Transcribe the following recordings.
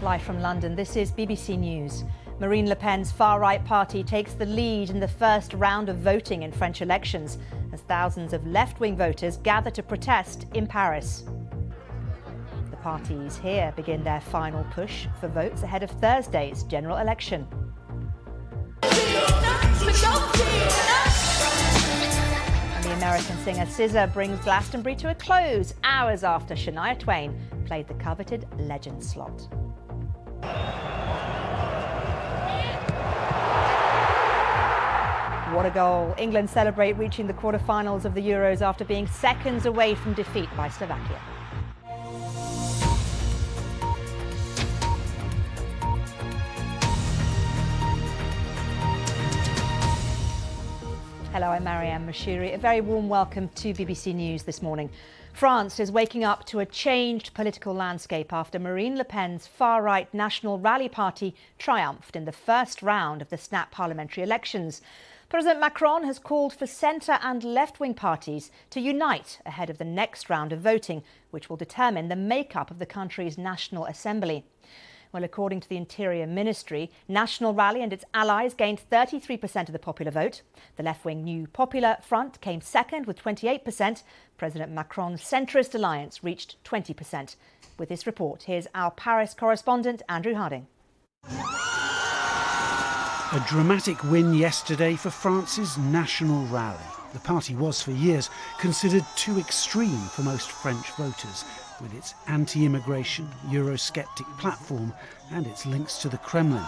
Live from London, this is BBC News. Marine Le Pen's far-right party takes the lead in the first round of voting in French elections as thousands of left-wing voters gather to protest in Paris. The parties here begin their final push for votes ahead of Thursday's general election. And the American singer SZA brings Glastonbury to a close hours after Shania Twain played the coveted legend slot. What a goal. England celebrate reaching the quarter-finals of the Euros after being seconds away from defeat by Slovakia. Hello, I'm Marianne Mashiri. A very warm welcome to BBC News this morning. France is waking up to a changed political landscape after Marine Le Pen's far-right National Rally Party triumphed in the first round of the snap parliamentary elections. President Macron has called for centre and left-wing parties to unite ahead of the next round of voting, which will determine the makeup of the country's National Assembly. Well, according to the Interior Ministry, National Rally and its allies gained 33% of the popular vote. The left-wing New Popular Front came second with 28%. President Macron's centrist alliance reached 20%. With this report, here's our Paris correspondent, Andrew Harding. A dramatic win yesterday for France's National Rally. The party was for years considered too extreme for most French voters, with its anti-immigration, Eurosceptic platform and its links to the Kremlin.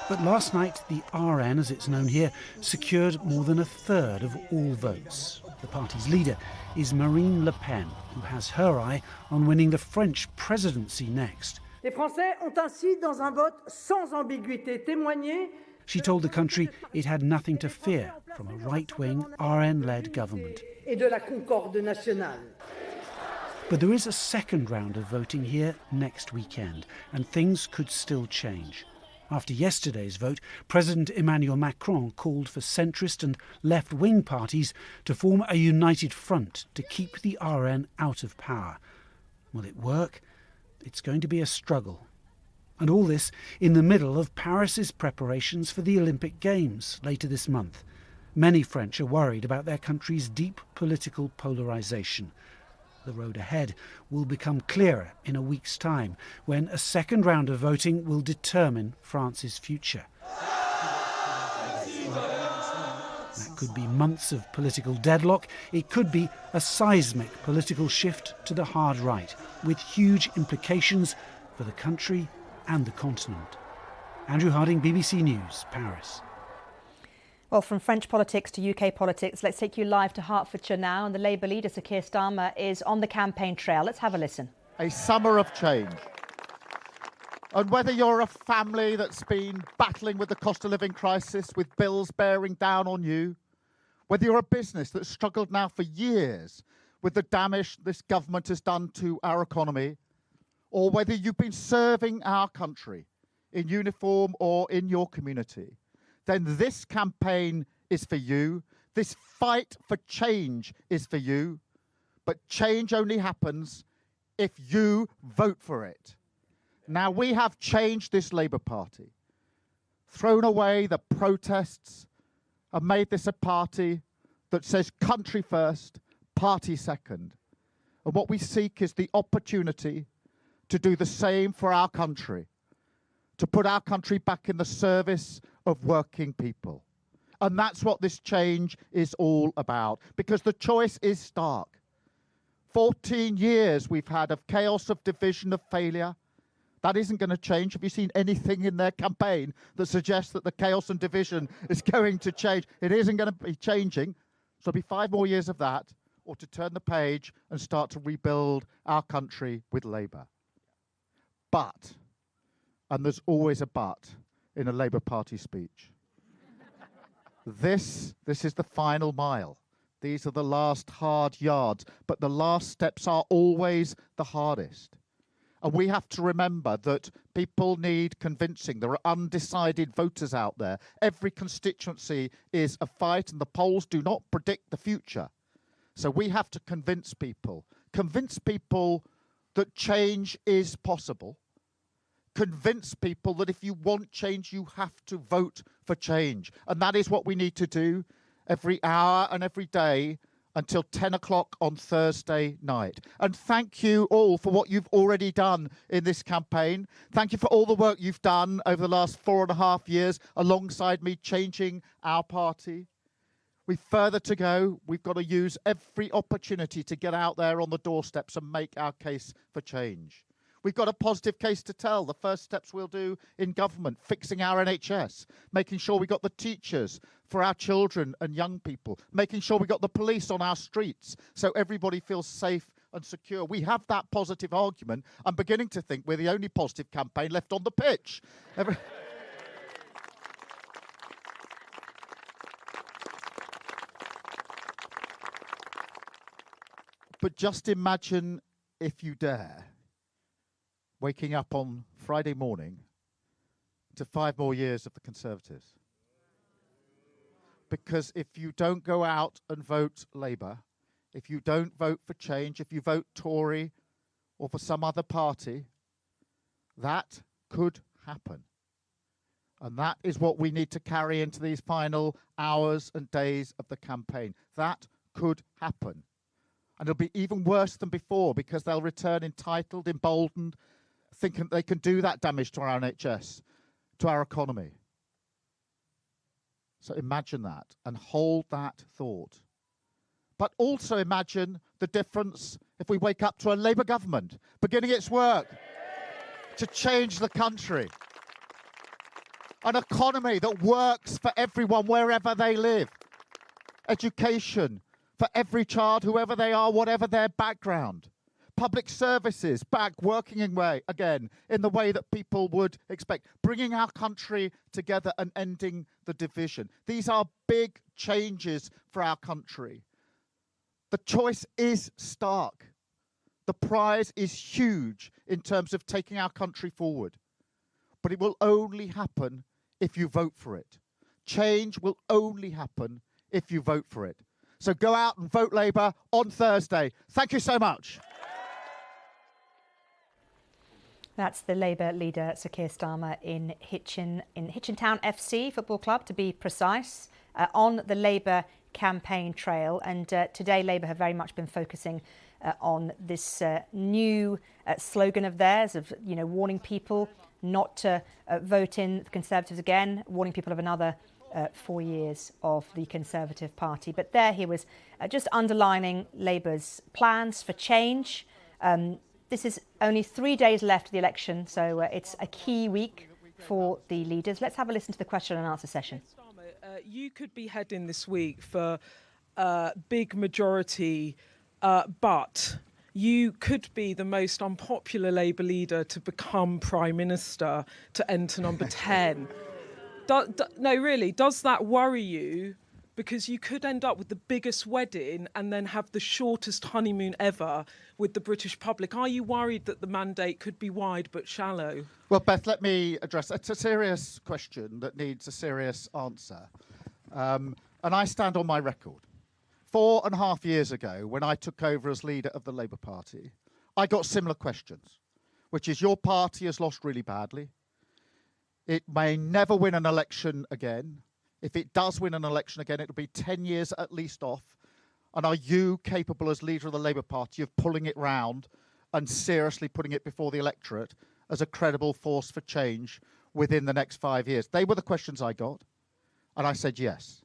But last night, the RN, as it's known here, secured more than a third of all votes. The party's leader is Marine Le Pen, who has her eye on winning the French presidency next. Les Français ont ainsi, dans un vote sans ambiguïté, témoigné. She told the country it had nothing to fear from a right-wing RN-led government. Et de la concorde nationale. But there is a second round of voting here next weekend, and things could still change. After yesterday's vote, President Emmanuel Macron called for centrist and left-wing parties to form a united front to keep the RN out of power. Will it work? It's going to be a struggle. And all this in the middle of Paris's preparations for the Olympic Games later this month. Many French are worried about their country's deep political polarisation. The road ahead will become clearer in a week's time, when a second round of voting will determine France's future. That could be months of political deadlock. It could be a seismic political shift to the hard right, with huge implications for the country and the continent. Andrew Harding, BBC News, Paris. Well, from French politics to UK politics, let's take you live to Hertfordshire now. And the Labour leader, Sir Keir Starmer, is on the campaign trail. Let's have a listen. A summer of change. And whether you're a family that's been battling with the cost of living crisis, with bills bearing down on you, whether you're a business that's struggled now for years with the damage this government has done to our economy, or whether you've been serving our country in uniform or in your community, then this campaign is for you. This fight for change is for you. But change only happens if you vote for it. Now, we have changed this Labour Party, thrown away the protests, and made this a party that says country first, party second. And what we seek is the opportunity to do the same for our country, to put our country back in the service of working people. And that's what this change is all about, because the choice is stark. 14 years we've had of chaos, of division, of failure. That isn't going to change. Have you seen anything in their campaign that suggests that the chaos and division is going to change? It isn't going to be changing. So it'll be 5 more years of that, or to turn the page and start to rebuild our country with Labour. But, and there's always a but in a Labour Party speech, this is the final mile. These are the last hard yards, but the last steps are always the hardest. And we have to remember that people need convincing. There are undecided voters out there. Every constituency is a fight, and the polls do not predict the future. So we have to convince people that change is possible, convince people that if you want change, you have to vote for change. And that is what we need to do every hour and every day until 10 o'clock on Thursday night. And thank you all for what you've already done in this campaign. Thank you for all the work you've done over the last 4.5 years alongside me changing our party. We've further to go. We've got to use every opportunity to get out there on the doorsteps and make our case for change. We've got a positive case to tell. The first steps we'll do in government, fixing our NHS, making sure we got the teachers for our children and young people, making sure we got the police on our streets so everybody feels safe and secure. We have that positive argument. I'm beginning to think we're the only positive campaign left on the pitch. But just imagine, if you dare, waking up on Friday morning to 5 more years of the Conservatives. Because if you don't go out and vote Labour, if you don't vote for change, if you vote Tory or for some other party, that could happen. And that is what we need to carry into these final hours and days of the campaign. That could happen. And it'll be even worse than before because they'll return entitled, emboldened, thinking they can do that damage to our NHS, to our economy. So imagine that and hold that thought. But also imagine the difference if we wake up to a Labour government beginning its work to change the country. An economy that works for everyone wherever they live. Education for every child, whoever they are, whatever their background. Public services back working again in the way that people would expect. Bringing our country together and ending the division. These are big changes for our country. The choice is stark. The prize is huge in terms of taking our country forward. But it will only happen if you vote for it. Change will only happen if you vote for it. So go out and vote Labour on Thursday. Thank you so much. That's the Labour leader, Sir Keir Starmer, in Hitchin Town FC Football Club, to be precise, on the Labour campaign trail. And today, Labour have very much been focusing on this new slogan of theirs of, warning people not to vote in the Conservatives again, warning people of another 4 years of the Conservative Party. But there he was just underlining Labour's plans for change. This is only 3 days left of the election, so it's a key week for the leaders. Let's have a listen to the question and answer session. Starmer, you could be heading this week for big majority, but you could be the most unpopular Labour leader to become Prime Minister, to enter number 10. No, really, does that worry you? Because you could end up with the biggest wedding and then have the shortest honeymoon ever with the British public. Are you worried that the mandate could be wide but shallow? Well, Beth, let me address it. It's a serious question that needs a serious answer. And I stand on my record. 4.5 years ago, when I took over as leader of the Labour Party, I got similar questions, which is your party has lost really badly. It may never win an election again. If it does win an election again, it'll be 10 years at least off. And are you capable as leader of the Labour Party of pulling it round and seriously putting it before the electorate as a credible force for change within the next 5 years? They were the questions I got. And I said, yes.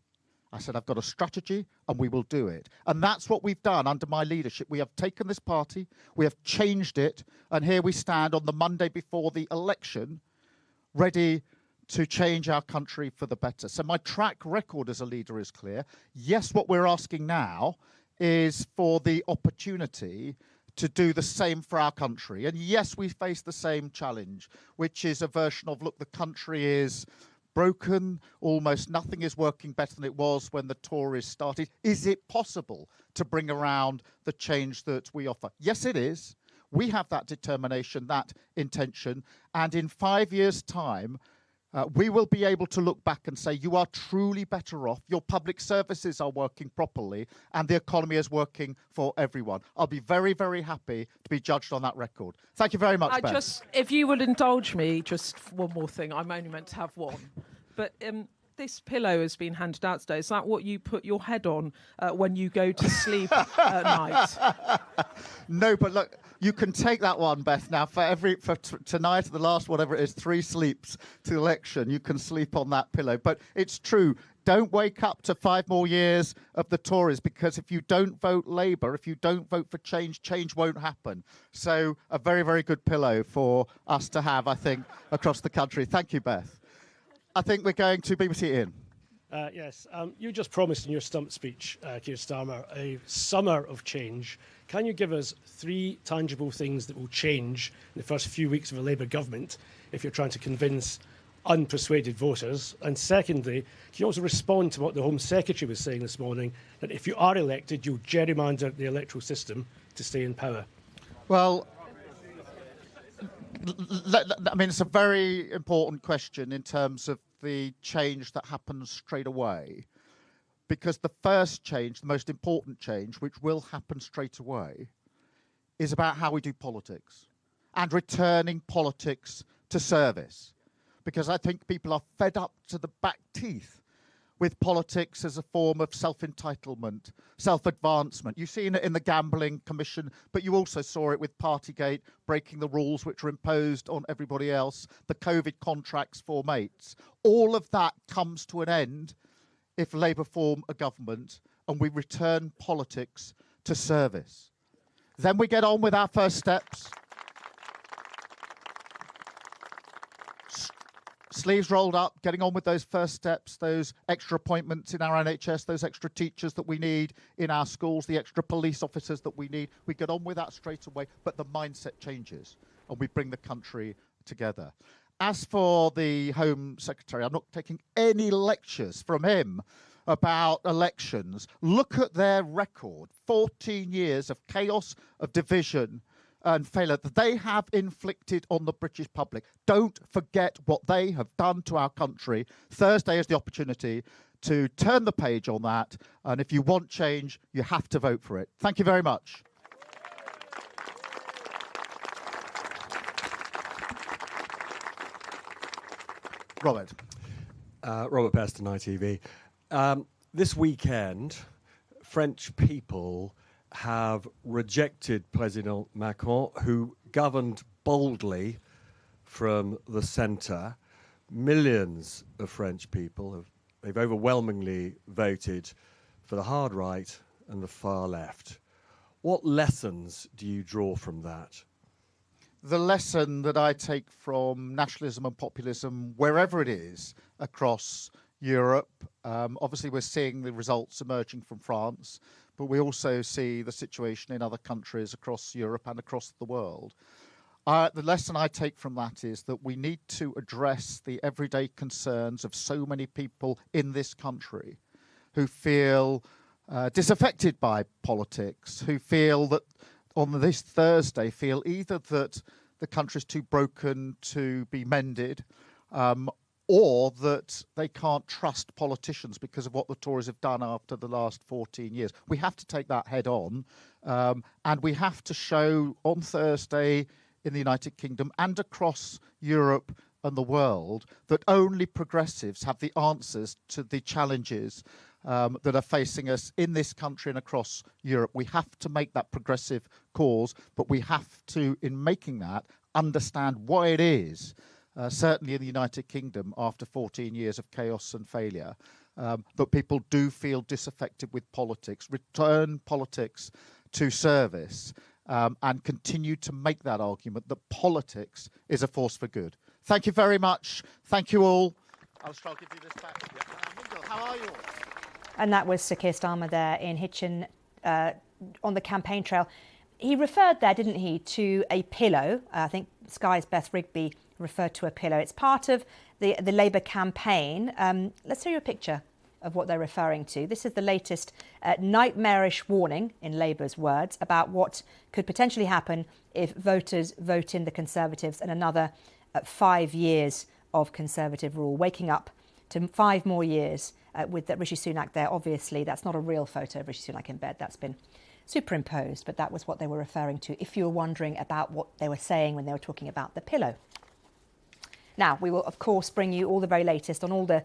I said, I've got a strategy and we will do it. And that's what we've done under my leadership. We have taken this party, we have changed it, and here we stand on the Monday before the election, ready to change our country for the better. So my track record as a leader is clear. Yes, what we're asking now is for the opportunity to do the same for our country. And yes, we face the same challenge, which is a version of, look, the country is broken, almost nothing is working better than it was when the Tories started. Is it possible to bring around the change that we offer? Yes, it is. We have that determination, that intention. And in 5 years' time, we will be able to look back and say you are truly better off, your public services are working properly, and the economy is working for everyone. I'll be very, very happy to be judged on that record. Thank you very much, Beth. If you would indulge me, just one more thing. I'm only meant to have one. But this pillow has been handed out today. Is that what you put your head on when you go to sleep at night? No, but look, you can take that one, Beth. Now, for tonight, the last whatever it is, 3 sleeps to the election, you can sleep on that pillow. But it's true. Don't wake up to 5 more years of the Tories, because if you don't vote Labour, if you don't vote for change, change won't happen. So a very, very good pillow for us to have, I think, across the country. Thank you, Beth. I think we're going to BBC Ian. Yes, you just promised in your stump speech, Keir Starmer, a summer of change. Can you give us 3 tangible things that will change in the first few weeks of a Labour government if you're trying to convince unpersuaded voters? And secondly, can you also respond to what the Home Secretary was saying this morning, that if you are elected, you'll gerrymander the electoral system to stay in power? Well, I mean, it's a very important question in terms of the change that happens straight away. Because the first change, the most important change, which will happen straight away, is about how we do politics and returning politics to service. Because I think people are fed up to the back teeth with politics as a form of self-entitlement, self-advancement. You've seen it in the Gambling Commission, but you also saw it with Partygate, breaking the rules which were imposed on everybody else, the COVID contracts for mates. All of that comes to an end if Labour form a government and we return politics to service. Then we get on with our first steps. Sleeves rolled up, getting on with those first steps, those extra appointments in our NHS, those extra teachers that we need in our schools, the extra police officers that we need. We get on with that straight away, but the mindset changes and we bring the country together. As for the Home Secretary, I'm not taking any lectures from him about elections. Look at their record, 14 years of chaos, of division and failure that they have inflicted on the British public. Don't forget what they have done to our country. Thursday is the opportunity to turn the page on that. And if you want change, you have to vote for it. Thank you very much. Robert. Robert Peston, ITV. This weekend, French people have rejected President Macron, who governed boldly from the centre. Millions of French people they've overwhelmingly voted for the hard right and the far left. What lessons do you draw from that? The lesson that I take from nationalism and populism, wherever it is across Europe, obviously we're seeing the results emerging from France, but we also see the situation in other countries across Europe and across the world. The lesson I take from that is that we need to address the everyday concerns of so many people in this country who feel disaffected by politics, who feel that on this Thursday feel either that the country's too broken to be mended, or that they can't trust politicians because of what the Tories have done after the last 14 years. We have to take that head on, and we have to show on Thursday in the United Kingdom and across Europe and the world that only progressives have the answers to the challenges that are facing us in this country and across Europe. We have to make that progressive cause, but we have to, in making that, understand why it is, certainly in the United Kingdom, after 14 years of chaos and failure, that people do feel disaffected with politics, return politics to service, and continue to make that argument that politics is a force for good. Thank you very much. Thank you all. I'll give you this back. How are you all? And that was Sir Keir Starmer there in Hitchin on the campaign trail. He referred there, didn't he, to a pillow. I think Sky's Beth Rigby referred to a pillow. It's part of the Labour campaign. Let's show you a picture of what they're referring to. This is the latest nightmarish warning, in Labour's words, about what could potentially happen if voters vote in the Conservatives and another 5 years of Conservative rule, waking up to 5 more years with Rishi Sunak there. Obviously, that's not a real photo of Rishi Sunak in bed. That's been superimposed, but that was what they were referring to, if you were wondering about what they were saying when they were talking about the pillow. Now, we will, of course, bring you all the very latest on all the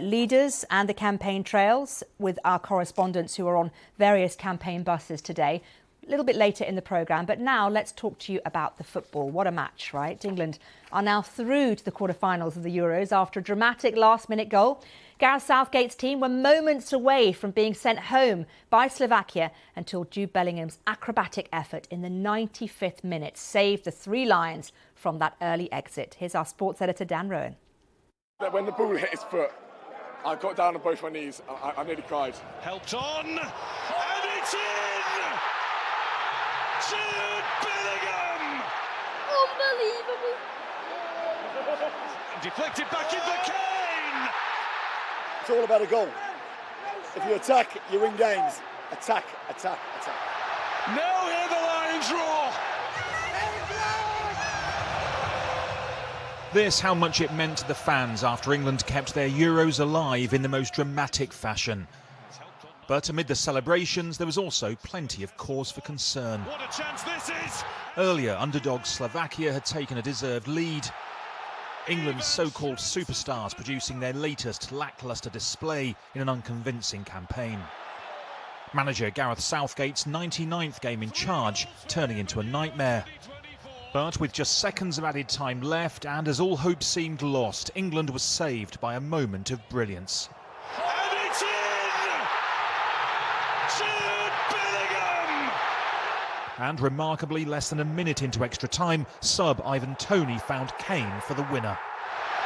leaders and the campaign trails with our correspondents who are on various campaign buses today. A little bit later in the programme, but now let's talk to you about the football. What a match, right? England are now through to the quarter-finals of the Euros after a dramatic last-minute goal. Gareth Southgate's team were moments away from being sent home by Slovakia until Jude Bellingham's acrobatic effort in the 95th minute saved the Three Lions from that early exit. Here's our sports editor, Dan Rowan. When the ball hit his foot, I got down on both my knees. I nearly cried. Helped on, and it's in! Jude Bellingham! Unbelievable! Deflected back in the Kane! It's all about a goal. If you attack, you win games. Attack, attack, attack. Now hear the Lions roar! This how much it meant to the fans after England kept their Euros alive in the most dramatic fashion. But amid the celebrations, there was also plenty of cause for concern. What a chance this is! Earlier, underdog Slovakia had taken a deserved lead. England's so-called superstars producing their latest lacklustre display in an unconvincing campaign. Manager Gareth Southgate's 99th game in charge turning into a nightmare. But with just seconds of added time left and as all hope seemed lost, England was saved by a moment of brilliance. And it's in! Jude Bellingham! And remarkably, less than a minute into extra time, sub Ivan Toney found Kane for the winner.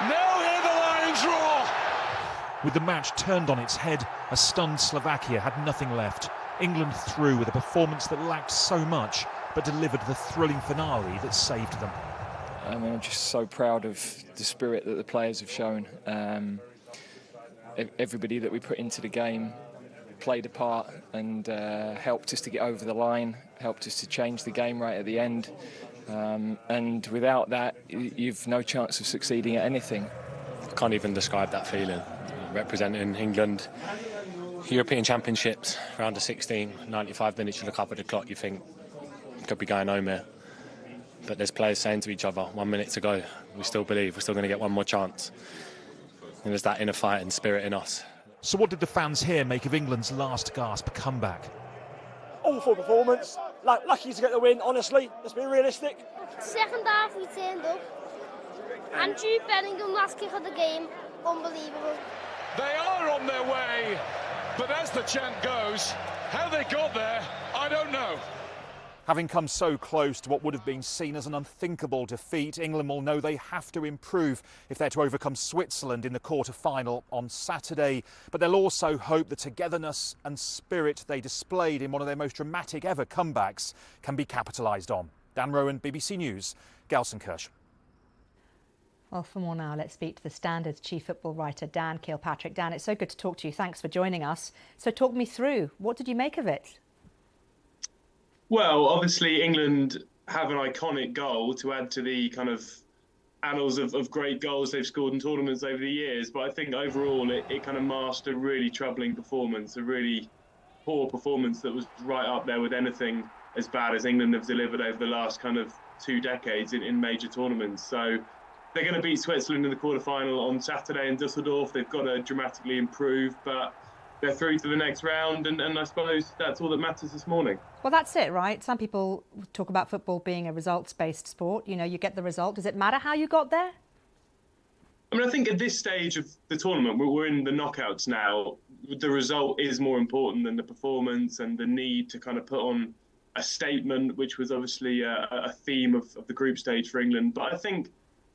Now hear the Lions roar! With the match turned on its head, a stunned Slovakia had nothing left. England through with a performance that lacked so much, but delivered the thrilling finale that saved them. I'm just so proud of the spirit that the players have shown. Everybody that we put into the game played a part and helped us to get over the line, helped us to change the game right at the end. And without that, you've no chance of succeeding at anything. I can't even describe that feeling. Representing England, European Championships, round of 16, 95 minutes, you look up at the clock, you think, could be going home here. But there's players saying to each other, 1 minute to go, we still believe, we're still going to get one more chance. And there's that inner fight and spirit in us. So what did the fans here make of England's last gasp comeback? Awful performance. Lucky to get the win, honestly. Let's be realistic. Second half we turned up. And Jude Bellingham last kick of the game, unbelievable. They are on their way, but as the chant goes, how they got there, I don't know. Having come so close to what would have been seen as an unthinkable defeat, England will know they have to improve if they're to overcome Switzerland in the quarter-final on Saturday. But they'll also hope the togetherness and spirit they displayed in one of their most dramatic ever comebacks can be capitalised on. Dan Rowan, BBC News, Gelsenkirchen. Well, for more now, let's speak to the Standard's chief football writer, Dan Kilpatrick. Dan, it's so good to talk to you. Thanks for joining us. So talk me through, what did you make of it? Well, obviously England have an iconic goal to add to the kind of annals of great goals they've scored in tournaments over the years. But I think overall it kind of masked a really troubling performance, a really poor performance that was right up there with anything as bad as England have delivered over the last kind of 2 decades in major tournaments. So they're going to beat Switzerland in the quarter-final on Saturday in Dusseldorf. They've got to dramatically improve, but they're through to the next round, and I suppose that's all that matters this morning. Well, that's it, right? Some people talk about football being a results-based sport. You know, you get the result. Does it matter how you got there? I mean, I think at this stage of the tournament, we're in the knockouts now. The result is more important than the performance and the need to kind of put on a statement, which was obviously a theme of the group stage for England. But I think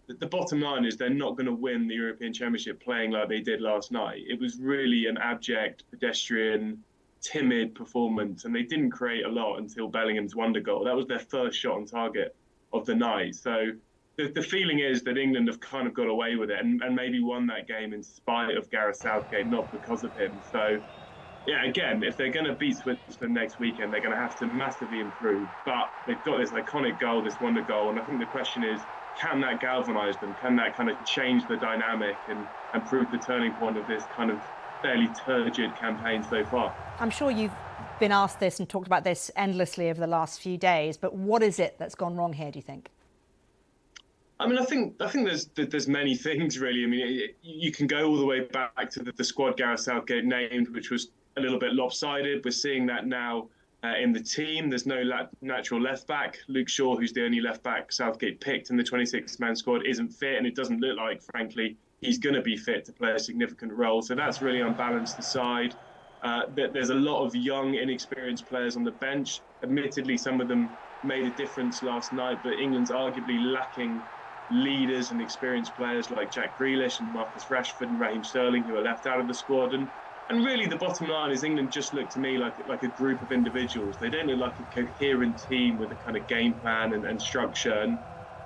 the bottom line is they're not going to win the European Championship playing like they did last night. It was really an abject, pedestrian, timid performance, and they didn't create a lot until Bellingham's wonder goal. That was their first shot on target of the night. So the feeling is that England have kind of got away with it and maybe won that game in spite of Gareth Southgate, not because of him. So, yeah, again, if they're going to beat Switzerland next weekend, they're going to have to massively improve. But they've got this iconic goal, this wonder goal, and I think the question is, can that galvanise them? Can that kind of change the dynamic and prove the turning point of this kind of fairly turgid campaign so far? I'm sure you've been asked this and talked about this endlessly over the last few days, but what is it that's gone wrong here, do you think? I mean, I think there's many things really. I mean, you can go all the way back to the squad Gareth Southgate named, which was a little bit lopsided. We're seeing that now in the team. There's no natural left back. Luke Shaw, who's the only left back Southgate picked in the 26-man squad, isn't fit, and it doesn't look like, frankly, he's going to be fit to play a significant role. So that's really unbalanced the side. There's a lot of young, inexperienced players on the bench. Admittedly, some of them made a difference last night, but England's arguably lacking leaders and experienced players like Jack Grealish and Marcus Rashford and Raheem Sterling, who are left out of the squad. And really, the bottom line is England just look to me like a group of individuals. They don't look like a coherent team with a kind of game plan and structure. And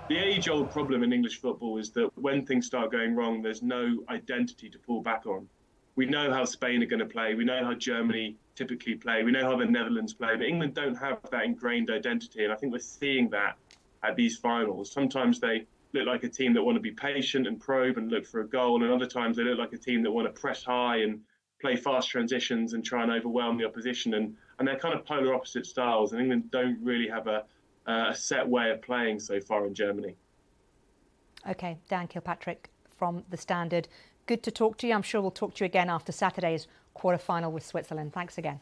the age-old problem in English football is that when things start going wrong, there's no identity to fall back on. We know how Spain are going to play. We know how Germany typically play. We know how the Netherlands play. But England don't have that ingrained identity. And I think we're seeing that at these finals. Sometimes they look like a team that want to be patient and probe and look for a goal. And other times they look like a team that want to press high and play fast transitions and try and overwhelm the opposition. And they're kind of polar opposite styles. And England don't really have a set way of playing so far in Germany. OK, Dan Kilpatrick from The Standard. Good to talk to you. I'm sure we'll talk to you again after Saturday's quarter-final with Switzerland. Thanks again.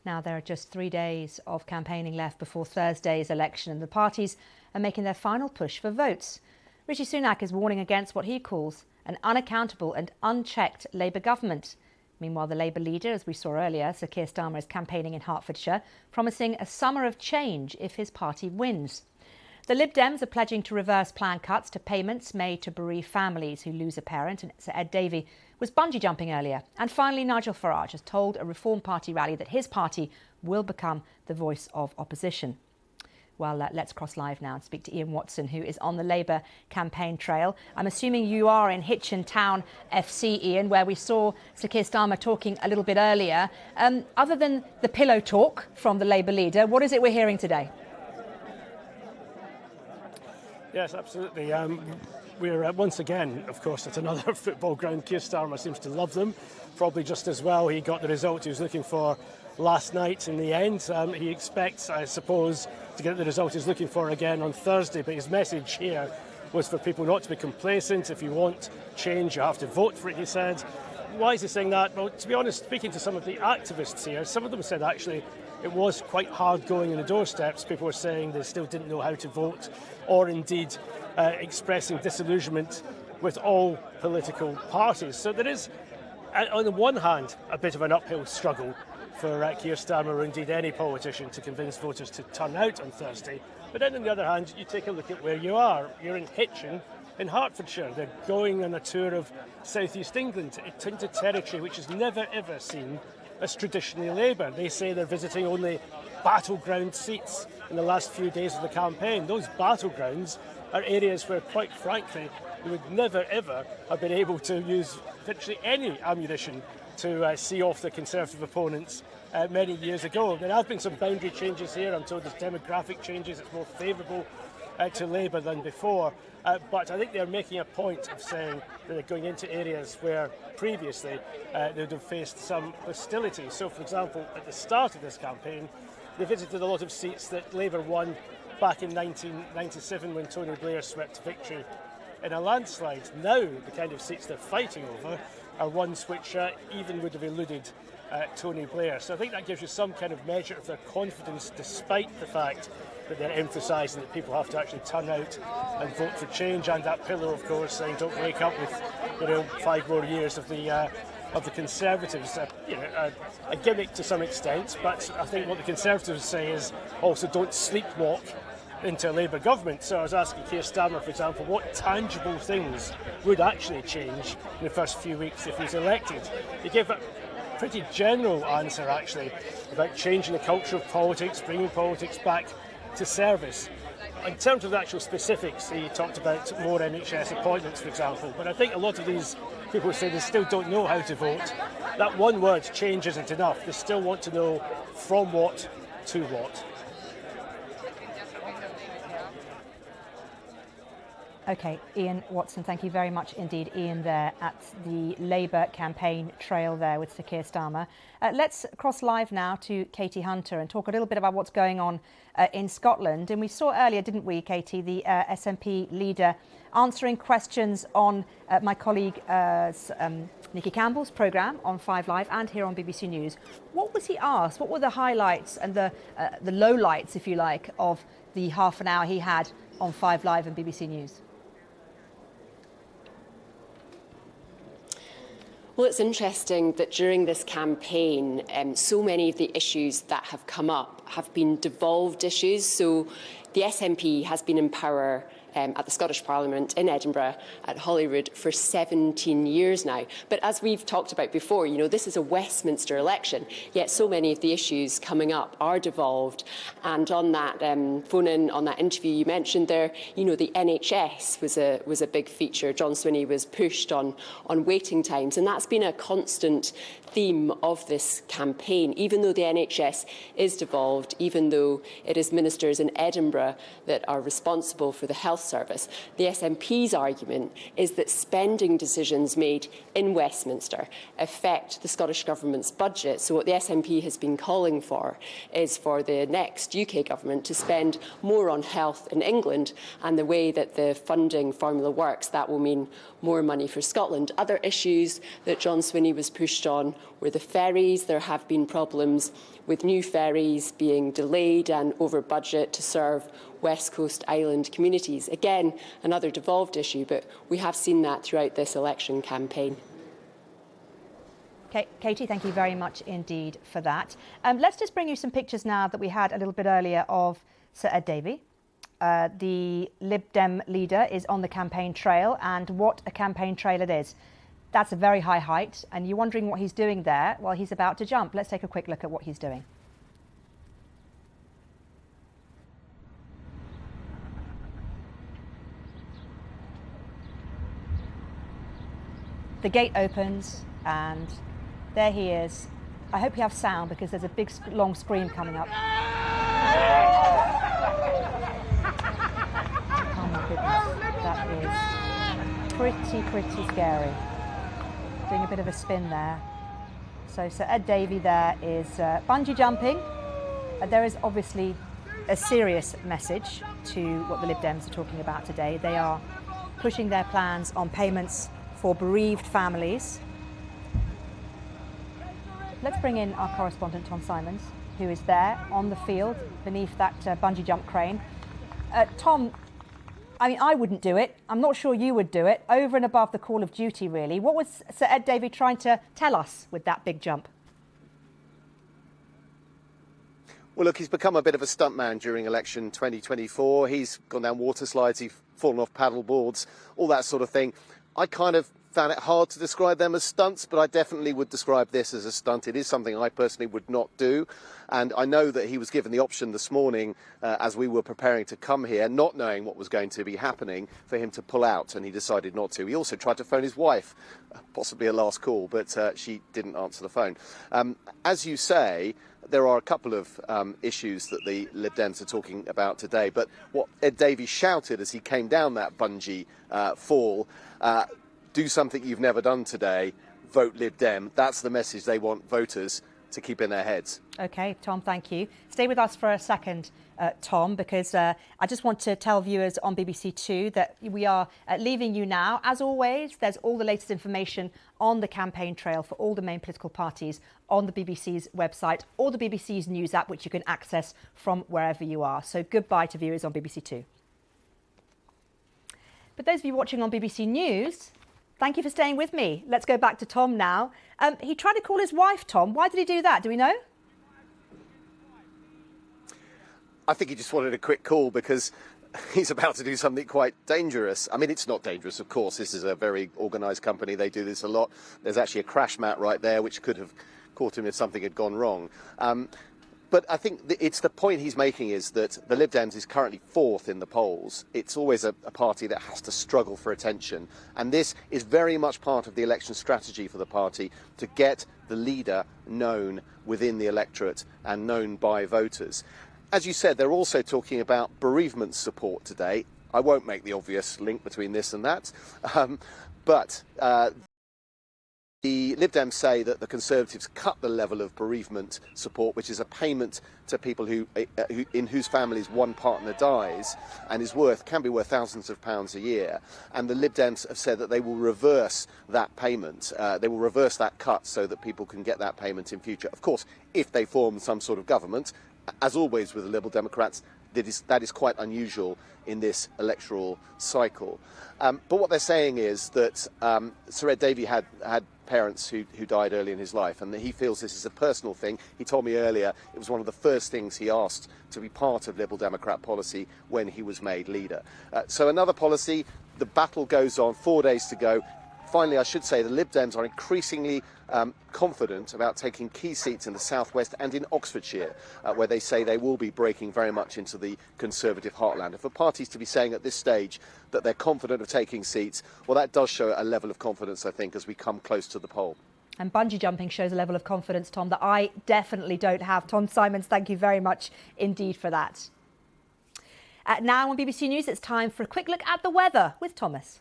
Now, there are just 3 days of campaigning left before Thursday's election, and the parties are making their final push for votes. Rishi Sunak is warning against what he calls an unaccountable and unchecked Labour government. Meanwhile, the Labour leader, as we saw earlier, Sir Keir Starmer, is campaigning in Hertfordshire, promising a summer of change if his party wins. The Lib Dems are pledging to reverse planned cuts to payments made to bereaved families who lose a parent, and Sir Ed Davey was bungee jumping earlier. And finally, Nigel Farage has told a Reform Party rally that his party will become the voice of opposition. Well, let's cross live now and speak to Ian Watson, who is on the Labour campaign trail. I'm assuming you are in Hitchin Town FC, Ian, where we saw Sir Keir Starmer talking a little bit earlier. Other than the pillow talk from the Labour leader, what is it we're hearing today? Yes, absolutely. We're once again, of course, at another football ground. Keir Starmer seems to love them, probably just as well. He got the result he was looking for last night in the end. He expects, I suppose, to get the result he's looking for again on Thursday. But his message here was for people not to be complacent. If you want change, you have to vote for it, he said. Why is he saying that? Well, to be honest, speaking to some of the activists here, some of them said actually it was quite hard going in the doorsteps. People were saying they still didn't know how to vote, or indeed expressing disillusionment with all political parties. So there is, on the one hand, a bit of an uphill struggle for Keir Starmer or indeed any politician to convince voters to turn out on Thursday. But then on the other hand, you take a look at where you are. You're in Hitchin in Hertfordshire. They're going on a tour of South East England into territory which has never ever seen as traditionally Labour. They say they're visiting only battleground seats in the last few days of the campaign. Those battlegrounds are areas where, quite frankly, they would never ever have been able to use virtually any ammunition to see off the Conservative opponents many years ago. There have been some boundary changes here. I'm told there's demographic changes. It's more favourable to Labour than before. But I think they're making a point of saying that they're going into areas where previously they would have faced some hostility. So, for example, at the start of this campaign, they visited a lot of seats that Labour won back in 1997 when Tony Blair swept to victory in a landslide. Now, the kind of seats they're fighting over are ones which even would have eluded Tony Blair. So I think that gives you some kind of measure of their confidence, despite the fact that they're emphasising that people have to actually turn out and vote for change. And that pillar, of course, saying don't wake up with 5 more years of the Conservatives. A gimmick to some extent, but I think what the Conservatives say is also don't sleepwalk into a Labour government. So I was asking Keir Starmer, for example, what tangible things would actually change in the first few weeks if he's elected. He gave a pretty general answer, actually, about changing the culture of politics, bringing politics back to service. In terms of the actual specifics, he talked about more NHS appointments, for example, but I think a lot of these people say they still don't know how to vote. That one word, change, isn't enough. They still want to know from what to what. OK, Ian Watson, thank you very much indeed. Ian there at the Labour campaign trail there with Sir Keir Starmer. Let's cross live now to Katie Hunter and talk a little bit about what's going on in Scotland. And we saw earlier, didn't we, Katie, the SNP leader answering questions on my colleague Nikki Campbell's programme on 5 Live and here on BBC News. What was he asked? What were the highlights and the lowlights, if you like, of the half an hour he had on 5 Live and BBC News? Well, it's interesting that during this campaign, so many of the issues that have come up have been devolved issues. So the SNP has been in power at the Scottish Parliament in Edinburgh at Holyrood for 17 years now. But as we've talked about before, you know, this is a Westminster election, yet so many of the issues coming up are devolved. And on that phone-in, on that interview you mentioned there, you know, the NHS was a big feature. John Swinney was pushed on waiting times, and that's been a constant theme of this campaign. Even though the NHS is devolved, even though it is ministers in Edinburgh that are responsible for the health service, the SNP's argument is that spending decisions made in Westminster affect the Scottish Government's budget. So what the SNP has been calling for is for the next UK government to spend more on health in England, and the way that the funding formula works, that will mean more money for Scotland. Other issues that John Swinney was pushed on were the ferries. There have been problems with new ferries being delayed and over budget to serve West Coast Island communities. Again, another devolved issue, but we have seen that throughout this election campaign. Katie, thank you very much indeed for that. Let's just bring you some pictures now that we had a little bit earlier of Sir Ed Davey. The Lib Dem leader is on the campaign trail, and what a campaign trail it is. That's a very high height, and you're wondering what he's doing there. Well, he's about to jump. Let's take a quick look at what he's doing. The gate opens, and there he is. I hope you have sound, because there's a big, long scream coming up. Oh my goodness, that is pretty scary. Doing a bit of a spin there. So Sir Ed Davey there is bungee jumping. There is obviously a serious message to what the Lib Dems are talking about today. They are pushing their plans on payments for bereaved families. Let's bring in our correspondent Tom Simons, who is there on the field beneath that bungee jump crane. Tom, I mean, I wouldn't do it. I'm not sure you would do it. Over and above the call of duty, really. What was Sir Ed Davey trying to tell us with that big jump? Well, look, he's become a bit of a stuntman during election 2024. He's gone down water slides, he's fallen off paddle boards, all that sort of thing. I kind of found it hard to describe them as stunts, but I definitely would describe this as a stunt. It is something I personally would not do. And I know that he was given the option this morning as we were preparing to come here, not knowing what was going to be happening, for him to pull out, and he decided not to. He also tried to phone his wife, possibly a last call, but she didn't answer the phone. As you say, there are a couple of issues that the Lib Dems are talking about today, but what Ed Davey shouted as he came down that bungee fall, do something you've never done today, vote Lib Dem. That's the message they want voters to keep in their heads. OK, Tom, thank you. Stay with us for a second, Tom, because I just want to tell viewers on BBC Two that we are leaving you now. As always, there's all the latest information on the campaign trail for all the main political parties on the BBC's website or the BBC's news app, which you can access from wherever you are. So goodbye to viewers on BBC Two. But those of you watching on BBC News, thank you for staying with me. Let's go back to Tom now. He tried to call his wife, Tom. Why did he do that? Do we know? I think he just wanted a quick call because he's about to do something quite dangerous. I mean, it's not dangerous, of course. This is a very organised company. They do this a lot. There's actually a crash mat right there, which could have caught him if something had gone wrong. But I think it's the point he's making is that the Lib Dems is currently fourth in the polls. It's always a party that has to struggle for attention. And this is very much part of the election strategy for the party to get the leader known within the electorate and known by voters. As you said, they're also talking about bereavement support today. I won't make the obvious link between this and that, but the Lib Dems say that the Conservatives cut the level of bereavement support, which is a payment to people in whose families one partner dies and can be worth thousands of pounds a year. And the Lib Dems have said that they will reverse that payment. They will reverse that cut so that people can get that payment in future. Of course, if they form some sort of government, as always with the Liberal Democrats, that is quite unusual in this electoral cycle. But what they're saying is that Sir Ed Davey had parents who died early in his life, and that he feels this is a personal thing. He told me earlier it was one of the first things he asked to be part of Liberal Democrat policy when he was made leader. So another policy, the battle goes on, 4 days to go. Finally, I should say the Lib Dems are increasingly confident about taking key seats in the southwest and in Oxfordshire, where they say they will be breaking very much into the Conservative heartland. And for parties to be saying at this stage that they're confident of taking seats, well, that does show a level of confidence, I think, as we come close to the poll. And bungee jumping shows a level of confidence, Tom, that I definitely don't have. Tom Simons, thank you very much indeed for that. Now on BBC News, it's time for a quick look at the weather with Thomas.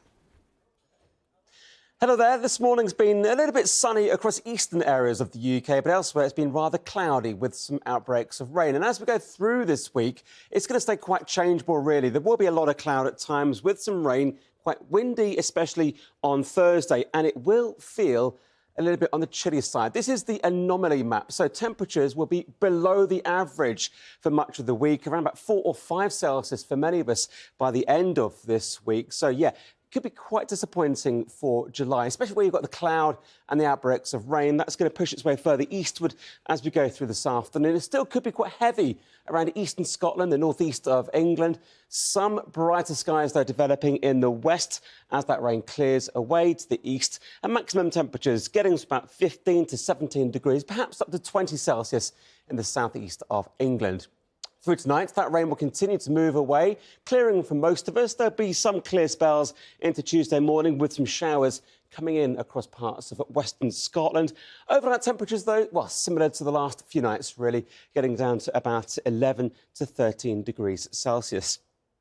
Hello there. This morning's been a little bit sunny across eastern areas of the UK, but elsewhere it's been rather cloudy with some outbreaks of rain. And as we go through this week, it's going to stay quite changeable, really. There will be a lot of cloud at times with some rain, quite windy, especially on Thursday, and it will feel a little bit on the chilly side. This is the anomaly map, so temperatures will be below the average for much of the week, around about 4 or 5 Celsius for many of us by the end of this week. So, yeah, could be quite disappointing for July, especially where you've got the cloud and the outbreaks of rain. That's going to push its way further eastward as we go through this afternoon. It still could be quite heavy around eastern Scotland, the northeast of England. Some brighter skies, though, developing in the west as that rain clears away to the east. And maximum temperatures getting to about 15 to 17 degrees, perhaps up to 20 Celsius in the southeast of England. Through tonight, that rain will continue to move away, clearing for most of us. There'll be some clear spells into Tuesday morning with some showers coming in across parts of western Scotland. Overnight temperatures, though, well, similar to the last few nights, really, getting down to about 11 to 13 degrees Celsius.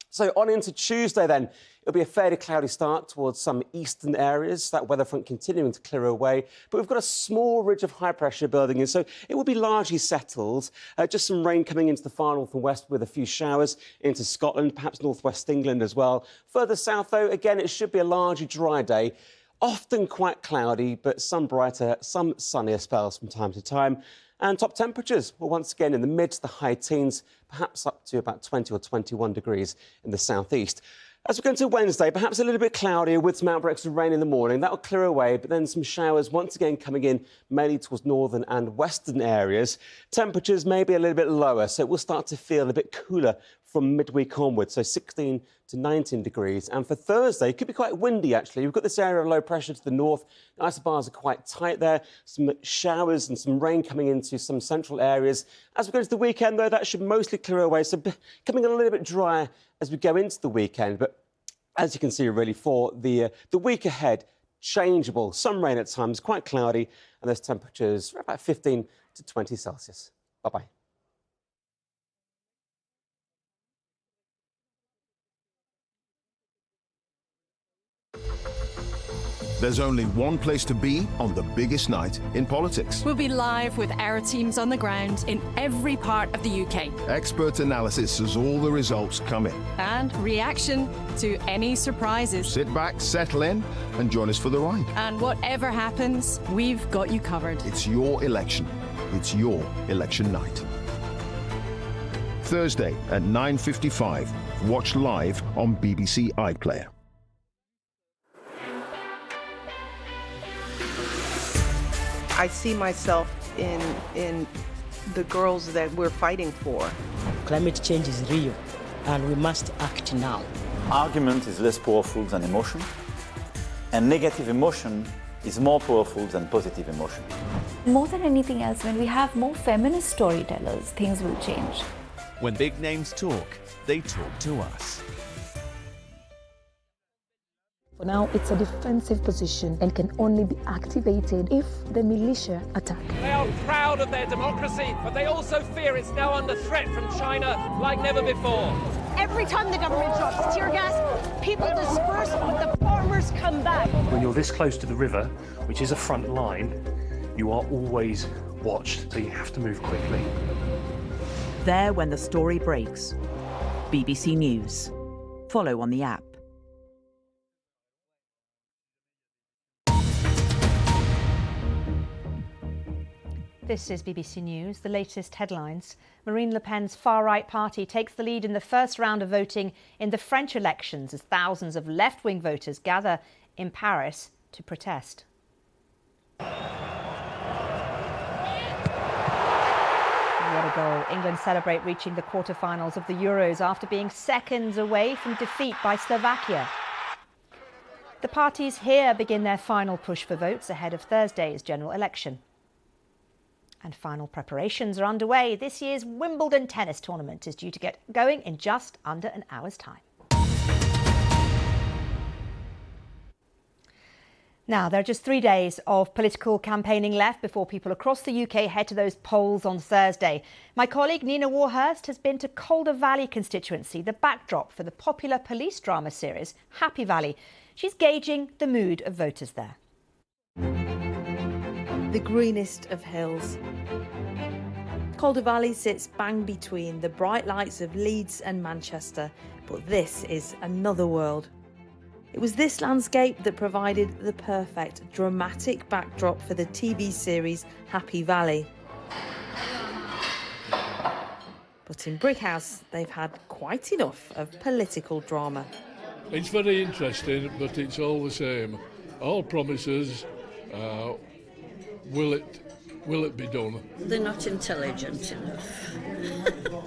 So on into Tuesday, then. It'll be a fairly cloudy start towards some eastern areas, that weather front continuing to clear away. But we've got a small ridge of high pressure building in, so it will be largely settled. Just some rain coming into the far north and west with a few showers into Scotland, perhaps northwest England as well. Further south, though, again, it should be a largely dry day. Often quite cloudy, but some brighter, some sunnier spells from time to time. And top temperatures will once again in the mid to the high teens, perhaps up to about 20 or 21 degrees in the southeast. As we go into Wednesday, perhaps a little bit cloudier with some outbreaks of rain in the morning. That will clear away, but then some showers once again coming in mainly towards northern and western areas. Temperatures may be a little bit lower, so it will start to feel a bit cooler from midweek onwards, so 16 to 19 degrees. And for Thursday, it could be quite windy, actually. We've got this area of low pressure to the north. The isobars are quite tight there. Some showers and some rain coming into some central areas. As we go into the weekend, though, that should mostly clear away, so coming a little bit drier as we go into the weekend. But as you can see, really, for the week ahead, changeable. Some rain at times, quite cloudy, and those temperatures are about 15 to 20 Celsius. Bye-bye. There's only one place to be on the biggest night in politics. We'll be live with our teams on the ground in every part of the UK. Expert analysis as all the results come in. And reaction to any surprises. Sit back, settle in, and join us for the ride. And whatever happens, we've got you covered. It's your election. It's your election night. Thursday at 9:55. Watch live on BBC iPlayer. I see myself in the girls that we're fighting for. Climate change is real, and we must act now. Argument is less powerful than emotion, and negative emotion is more powerful than positive emotion. More than anything else, when we have more feminist storytellers, things will change. When big names talk, they talk to us. For now, it's a defensive position and can only be activated if the militia attack. They are proud of their democracy, but they also fear it's now under threat from China like never before. Every time the government drops tear gas, people disperse, but the farmers come back. When you're this close to the river, which is a front line, you are always watched, so you have to move quickly. There when the story breaks. BBC News. Follow on the app. This is BBC News. The latest headlines. Marine Le Pen's far-right party takes the lead in the first round of voting in the French elections as thousands of left-wing voters gather in Paris to protest. What a goal. England celebrate reaching the quarter-finals of the Euros after being seconds away from defeat by Slovakia. The parties here begin their final push for votes ahead of Thursday's general election. And final preparations are underway. This year's Wimbledon tennis tournament is due to get going in just under an hour's time. Now, there are just 3 days of political campaigning left before people across the UK head to those polls on Thursday. My colleague Nina Warhurst has been to Calder Valley constituency, the backdrop for the popular police drama series Happy Valley. She's gauging the mood of voters there. The greenest of hills. Calder Valley sits bang between the bright lights of Leeds and Manchester, but this is another world. It was this landscape that provided the perfect dramatic backdrop for the TV series Happy Valley. But in Brickhouse, they've had quite enough of political drama. It's very interesting, but it's all the same. All promises. Will it be done? They're not intelligent enough. Well,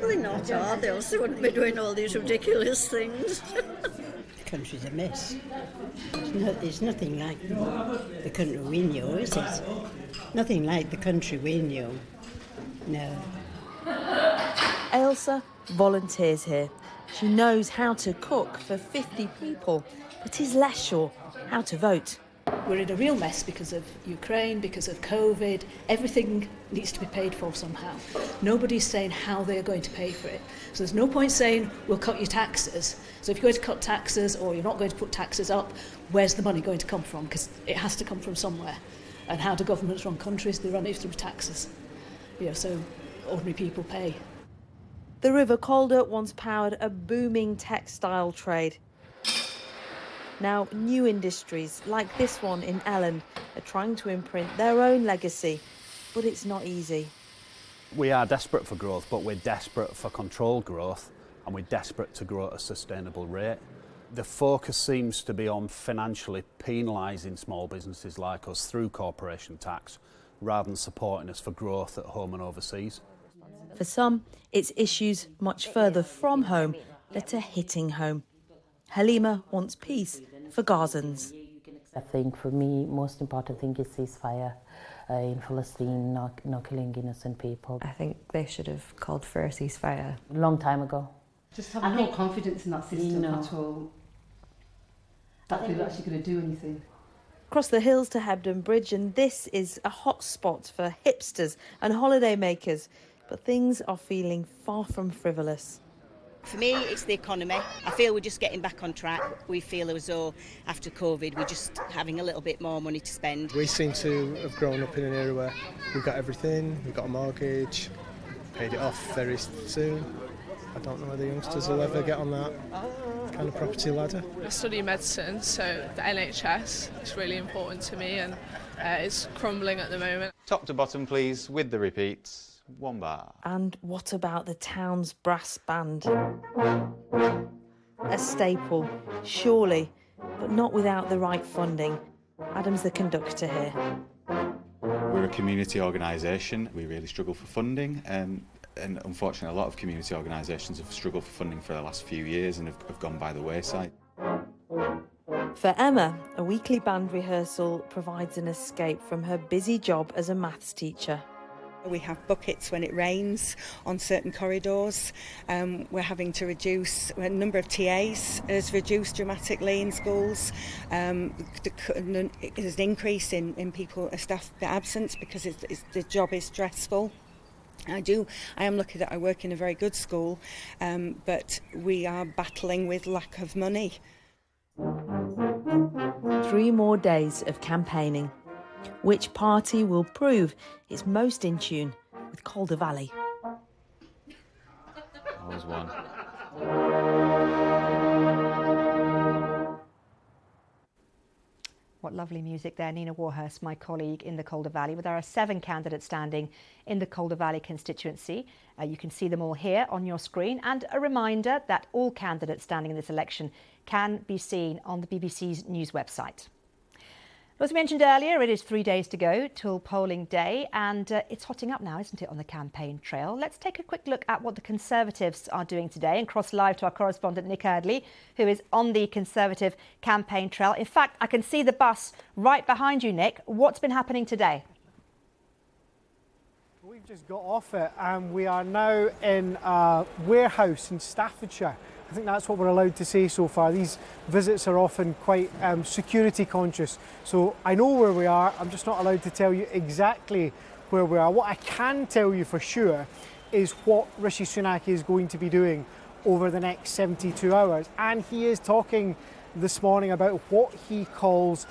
they're not, are they? Else they wouldn't be doing all these ridiculous things. The country's a mess. It's nothing like the country we knew, is it? Nothing like the country we knew. No. Ailsa volunteers here. She knows how to cook for 50 people, but is less sure how to vote. We're in a real mess because of Ukraine, because of COVID. Everything needs to be paid for somehow. Nobody's saying how they're going to pay for it. So there's no point saying, we'll cut your taxes. So if you're going to cut taxes or you're not going to put taxes up, where's the money going to come from? Because it has to come from somewhere. And how do governments run countries? They run it through taxes. So ordinary people pay. The River Calder once powered a booming textile trade. Now, new industries like this one in Elland are trying to imprint their own legacy, but it's not easy. We are desperate for growth, but we're desperate for controlled growth, and we're desperate to grow at a sustainable rate. The focus seems to be on financially penalising small businesses like us through corporation tax, rather than supporting us for growth at home and overseas. For some, it's issues much further from home that are hitting home. Halima wants peace for Gazans. I think for me, most important thing is ceasefire in Palestine, not killing innocent people. I think they should have called for a ceasefire a long time ago. Just having no confidence in that system at all. That they're actually going to do anything. Across the hills to Hebden Bridge, and this is a hot spot for hipsters and holiday makers. But things are feeling far from frivolous. For me, it's the economy. I feel we're just getting back on track. We feel as though after COVID, we're just having a little bit more money to spend. We seem to have grown up in an era where we've got everything, we've got a mortgage, paid it off very soon. I don't know whether youngsters will ever get on that kind of property ladder. I study medicine, so the NHS is really important to me, and it's crumbling at the moment. Top to bottom, please, with the repeats. 1 bar. And what about the town's brass band? A staple, surely, but not without the right funding. Adam's the conductor here. We're a community organisation. We really struggle for funding, and unfortunately a lot of community organisations have struggled for funding for the last few years and have gone by the wayside. For Emma, a weekly band rehearsal provides an escape from her busy job as a maths teacher. We have buckets when it rains on certain corridors. We're having to reduce, a number of TAs has reduced dramatically in schools. There's an increase in people, staff absence because the job is stressful. I am lucky that I work in a very good school, but we are battling with lack of money. 3 more days of campaigning. Which party will prove it's most in tune with Calder Valley? Always one. What lovely music there. Nina Warhurst, my colleague in the Calder Valley. Well, there are 7 candidates standing in the Calder Valley constituency. You can see them all here on your screen. And a reminder that all candidates standing in this election can be seen on the BBC's news website. As we mentioned earlier, it is 3 days to go till polling day, and it's hotting up now, isn't it, on the campaign trail? Let's take a quick look at what the Conservatives are doing today and cross live to our correspondent Nick Eardley, who is on the Conservative campaign trail. In fact, I can see the bus right behind you, Nick. What's been happening today? We've just got off it and we are now in a warehouse in Staffordshire. I think that's what we're allowed to say so far. These visits are often quite security conscious. So I know where we are, I'm just not allowed to tell you exactly where we are. What I can tell you for sure is what Rishi Sunak is going to be doing over the next 72 hours. And he is talking this morning about what he calls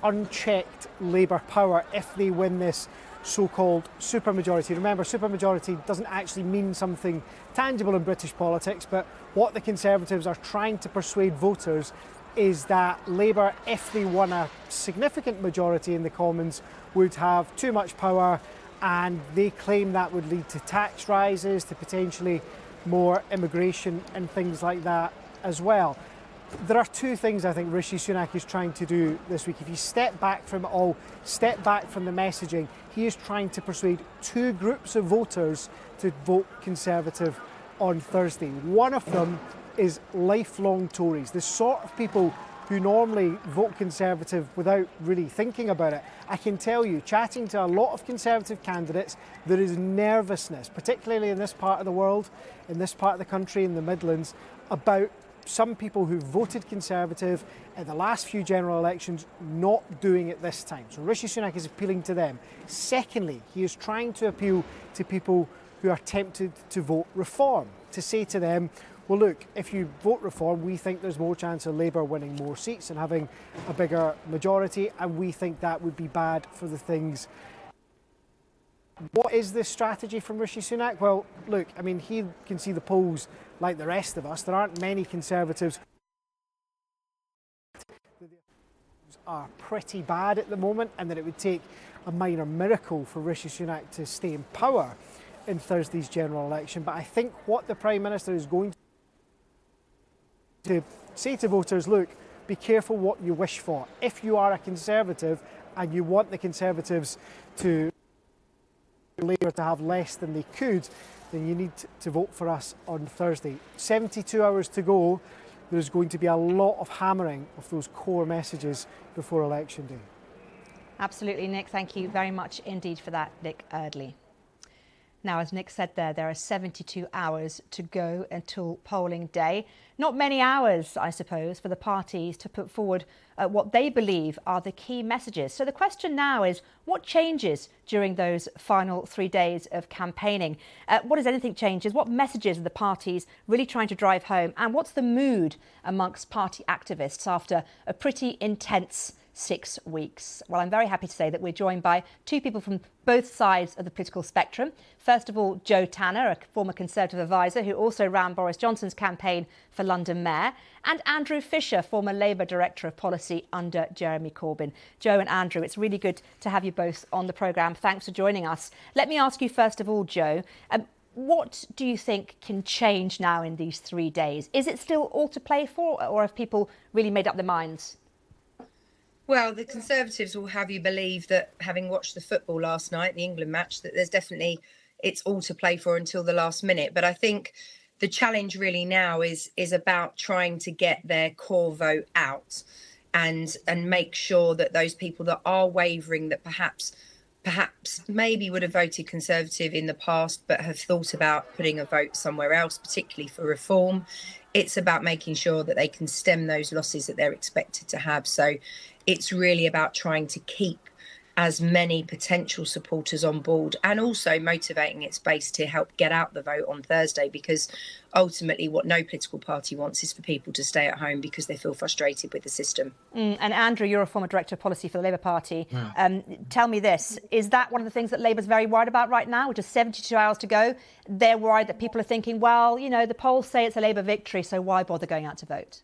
unchecked Labour power if they win this so-called supermajority. Remember, supermajority doesn't actually mean something tangible in British politics, but what the Conservatives are trying to persuade voters is that Labour, if they won a significant majority in the Commons, would have too much power, and they claim that would lead to tax rises, to potentially more immigration and things like that as well. There are 2 things I think Rishi Sunak is trying to do this week. If you step back from it all, step back from the messaging, he is trying to persuade 2 groups of voters to vote Conservative on Thursday. One of them is lifelong Tories, the sort of people who normally vote Conservative without really thinking about it. I can tell you, chatting to a lot of Conservative candidates, there is nervousness, particularly in this part of the world, in this part of the country, in the Midlands, about some people who voted Conservative in the last few general elections not doing it this time. So Rishi Sunak is appealing to them. Secondly, he is trying to appeal to people who are tempted to vote Reform, to say to them, well look, if you vote Reform, we think there's more chance of Labour winning more seats and having a bigger majority, and we think that would be bad for the things. What is this strategy from Rishi Sunak? Well, look, I mean, he can see the polls like the rest of us. There aren't many Conservatives are pretty bad at the moment, and that it would take a minor miracle for Rishi Sunak to stay in power in Thursday's general election. But I think what the Prime Minister is going to say to voters, look, be careful what you wish for. If you are a Conservative and you want the Conservatives to Labour to have less than they could, then you need to vote for us on Thursday. 72 hours to go. There's going to be a lot of hammering of those core messages before election day. Absolutely, Nick. Thank you very much indeed for that, Nick Eardley. Now, as Nick said there are 72 hours to go until polling day. Not many hours, I suppose, for the parties to put forward what they believe are the key messages. So the question now is, what changes during those final 3 days of campaigning? What does anything changes? What messages are the parties really trying to drive home? And what's the mood amongst party activists after a pretty intense 6 weeks? Well, I'm very happy to say that we're joined by 2 people from both sides of the political spectrum. First of all, Joe Tanner, a former Conservative advisor who also ran Boris Johnson's campaign for London Mayor, and Andrew Fisher, former Labour Director of Policy under Jeremy Corbyn. Joe and Andrew, it's really good to have you both on the programme. Thanks for joining us. Let me ask you first of all, Joe, what do you think can change now in these 3 days? Is it still all to play for, or have people really made up their minds? Well, the Conservatives will have you believe that, having watched the football last night, the England match, that there's definitely, it's all to play for until the last minute. But I think the challenge really now is about trying to get their core vote out and make sure that those people that are wavering, that perhaps maybe would have voted Conservative in the past but have thought about putting a vote somewhere else, particularly for Reform, it's about making sure that they can stem those losses that they're expected to have. So it's really about trying to keep as many potential supporters on board, and also motivating its base to help get out the vote on Thursday, because ultimately what no political party wants is for people to stay at home because they feel frustrated with the system. And Andrew, you're a former Director of Policy for the Labour Party. Tell me this, is that one of the things that Labour's very worried about right now, with just 72 hours to go? They're worried that people are thinking, well, you know, the polls say it's a Labour victory, so why bother going out to vote?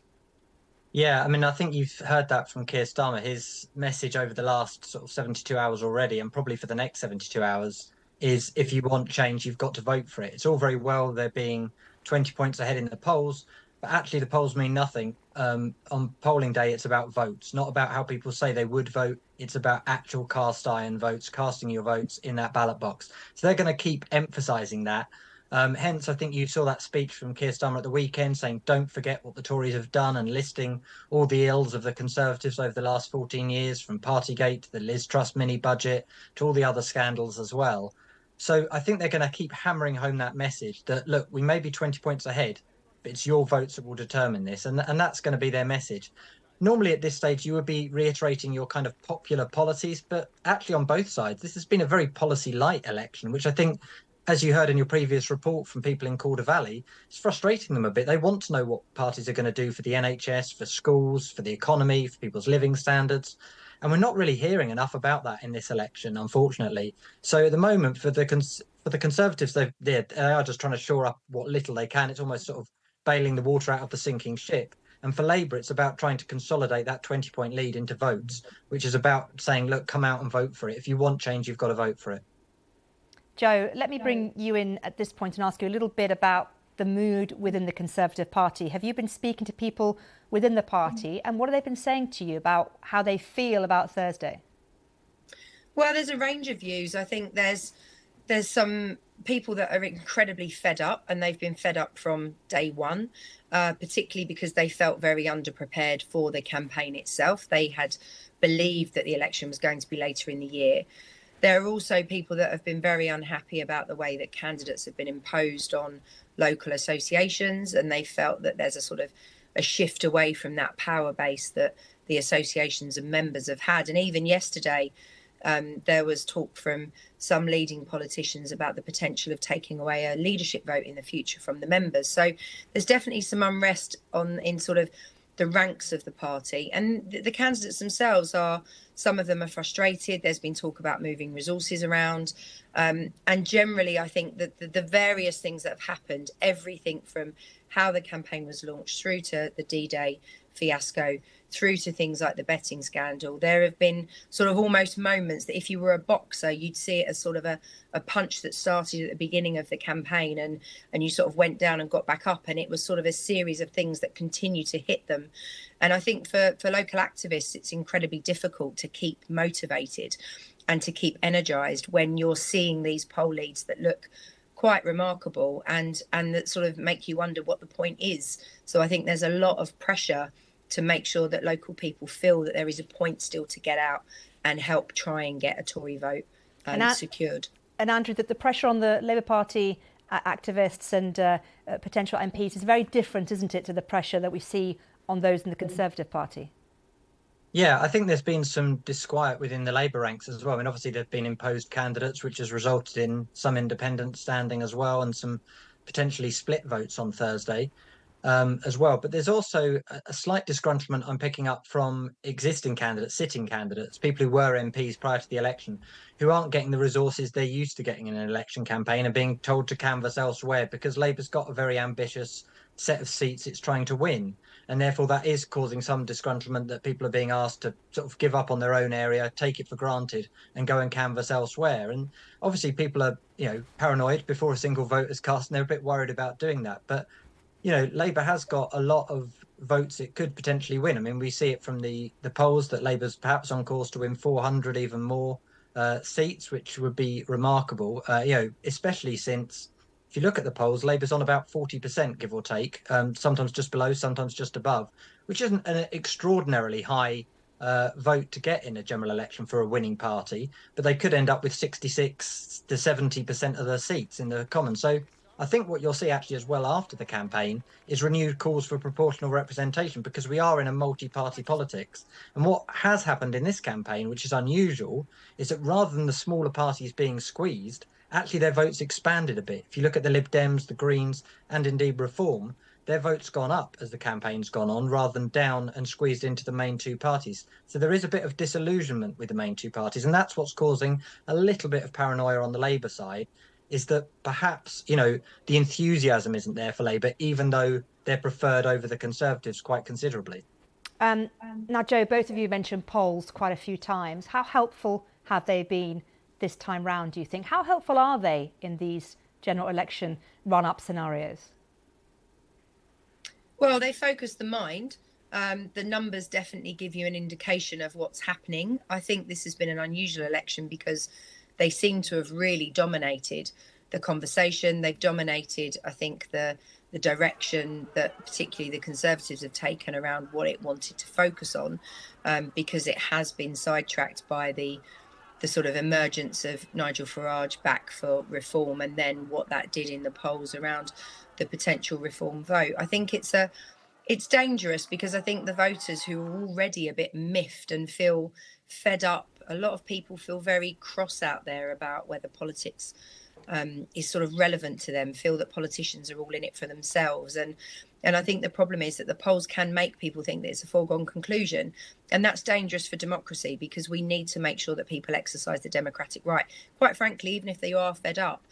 Yeah, I mean, I think you've heard that from Keir Starmer. His message over the last sort of 72 hours already, and probably for the next 72 hours, is if you want change, you've got to vote for it. It's all very well there being 20 points ahead in the polls, but actually the polls mean nothing. On polling day, it's about votes, not about how people say they would vote. It's about actual cast iron votes, casting your votes in that ballot box. So they're going to keep emphasising that. Hence, I think you saw that speech from Keir Starmer at the weekend saying, don't forget what the Tories have done, and listing all the ills of the Conservatives over the last 14 years, from Partygate to the Liz Truss mini budget to all the other scandals as well. So I think they're going to keep hammering home that message that, look, we may be 20 points ahead, but it's your votes that will determine this. And that's going to be their message. Normally at this stage, you would be reiterating your kind of popular policies, but actually on both sides, this has been a very policy light election, which I think, as you heard in your previous report from people in Calder Valley, it's frustrating them a bit. They want to know what parties are going to do for the NHS, for schools, for the economy, for people's living standards. And we're not really hearing enough about that in this election, unfortunately. So at the moment, for the Conservatives, they are just trying to shore up what little they can. It's almost sort of bailing the water out of the sinking ship. And for Labour, it's about trying to consolidate that 20-point lead into votes, which is about saying, look, come out and vote for it. If you want change, you've got to vote for it. Jo, let me bring you in at this point and ask you a little bit about the mood within the Conservative Party. Have you been speaking to people within the party, and what have they been saying to you about how they feel about Thursday? Well, there's a range of views. I think there's some people that are incredibly fed up, and they've been fed up from day one, particularly because they felt very underprepared for the campaign itself. They had believed that the election was going to be later in the year. There are also people that have been very unhappy about the way that candidates have been imposed on local associations, and they felt that there's a sort of a shift away from that power base that the associations and members have had. And even yesterday, there was talk from some leading politicians about the potential of taking away a leadership vote in the future from the members. So there's definitely some unrest in sort of the ranks of the party, and the candidates themselves some of them are frustrated. There's been talk about moving resources around, and generally I think that the various things that have happened, everything from how the campaign was launched through to the D-Day fiasco, through to things like the betting scandal, there have been sort of almost moments that if you were a boxer, you'd see it as sort of a punch that started at the beginning of the campaign, and you sort of went down and got back up, and it was sort of a series of things that continue to hit them. And I think for local activists, it's incredibly difficult to keep motivated and to keep energised when you're seeing these poll leads that look quite remarkable and that sort of make you wonder what the point is. So I think there's a lot of pressure to make sure that local people feel that there is a point still to get out and help try and get a Tory vote secured. And Andrew, that the pressure on the Labour Party activists and potential MPs is very different, isn't it, to the pressure that we see on those in the Conservative Party? Yeah, I think there's been some disquiet within the Labour ranks as well. I mean, obviously there've been imposed candidates, which has resulted in some independents standing as well, and some potentially split votes on Thursday as well. But there's also a slight disgruntlement I'm picking up from existing candidates, sitting candidates, people who were MPs prior to the election, who aren't getting the resources they're used to getting in an election campaign and being told to canvass elsewhere, because Labour's got a very ambitious set of seats it's trying to win. And therefore that is causing some disgruntlement, that people are being asked to sort of give up on their own area, take it for granted, and go and canvass elsewhere. And obviously people are, paranoid before a single vote is cast, and they're a bit worried about doing that. But Labour has got a lot of votes it could potentially win. I mean, we see it from the polls that Labour's perhaps on course to win 400, even more seats, which would be remarkable, especially since, if you look at the polls, Labour's on about 40%, give or take, sometimes just below, sometimes just above, which isn't an extraordinarily high vote to get in a general election for a winning party, but they could end up with 66 to 70% of their seats in the Commons. So I think what you'll see actually as well after the campaign is renewed calls for proportional representation, because we are in a multi-party politics. And what has happened in this campaign, which is unusual, is that rather than the smaller parties being squeezed, actually their votes expanded a bit. If you look at the Lib Dems, the Greens, and indeed Reform, their votes gone up as the campaign's gone on, rather than down and squeezed into the main two parties. So there is a bit of disillusionment with the main two parties, and that's what's causing a little bit of paranoia on the Labour side, is that perhaps, you know, the enthusiasm isn't there for Labour, even though they're preferred over the Conservatives quite considerably. Now, Joe, both of you mentioned polls quite a few times. How helpful have they been this time round, do you think? How helpful are they in these general election run-up scenarios? Well, they focus the mind. The numbers definitely give you an indication of what's happening. I think this has been an unusual election because they seem to have really dominated the conversation. They've dominated, I think, the direction that particularly the Conservatives have taken around what it wanted to focus on, because it has been sidetracked by the sort of emergence of Nigel Farage back for Reform, and then what that did in the polls around the potential Reform vote. I think it's dangerous, because I think the voters who are already a bit miffed and feel fed up, a lot of people feel very cross out there about whether politics is sort of relevant to them, feel that politicians are all in it for themselves. And I think the problem is that the polls can make people think that it's a foregone conclusion. And that's dangerous for democracy, because we need to make sure that people exercise the democratic right. Quite frankly, even if they are fed up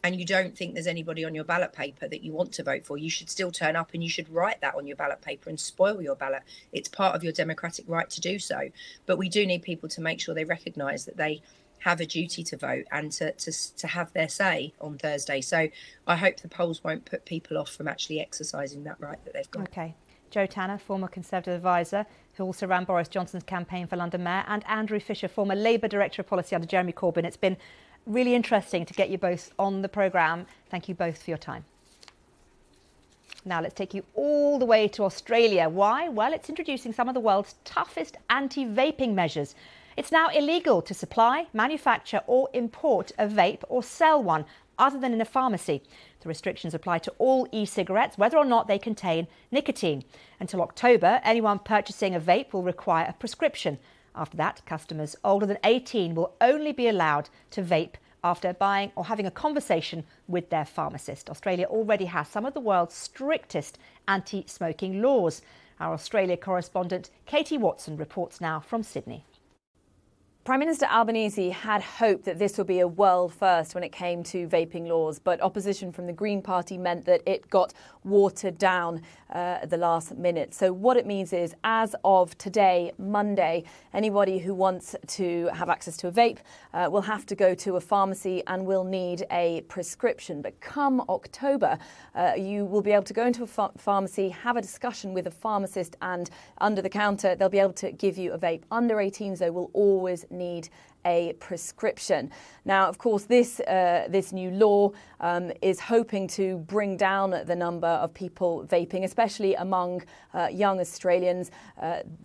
and you don't think there's anybody on your ballot paper that you want to vote for, you should still turn up and you should write that on your ballot paper and spoil your ballot. It's part of your democratic right to do so. But we do need people to make sure they recognise that they have a duty to vote and to have their say on Thursday. So I hope the polls won't put people off from actually exercising that right that they've got. OK. Joe Tanner, former Conservative advisor, who also ran Boris Johnson's campaign for London Mayor, and Andrew Fisher, former Labour Director of Policy under Jeremy Corbyn. It's been really interesting to get you both on the programme. Thank you both for your time. Now let's take you all the way to Australia. Why? Well, it's introducing some of the world's toughest anti-vaping measures. It's now illegal to supply, manufacture or import a vape or sell one other than in a pharmacy. The restrictions apply to all e-cigarettes, whether or not they contain nicotine. Until October, anyone purchasing a vape will require a prescription. After that, customers older than 18 will only be allowed to vape after buying or having a conversation with their pharmacist. Australia already has some of the world's strictest anti-smoking laws. Our Australia correspondent Katie Watson reports now from Sydney. Prime Minister Albanese had hoped that this would be a world first when it came to vaping laws, but opposition from the Green Party meant that it got watered down at the last minute. So what it means is, as of today, Monday, anybody who wants to have access to a vape will have to go to a pharmacy and will need a prescription. But come October, you will be able to go into a pharmacy, have a discussion with a pharmacist, and under the counter, they'll be able to give you a vape. Under 18s, though, will always need a prescription. Now, of course, this new law is hoping to bring down the number of people vaping, especially among young Australians.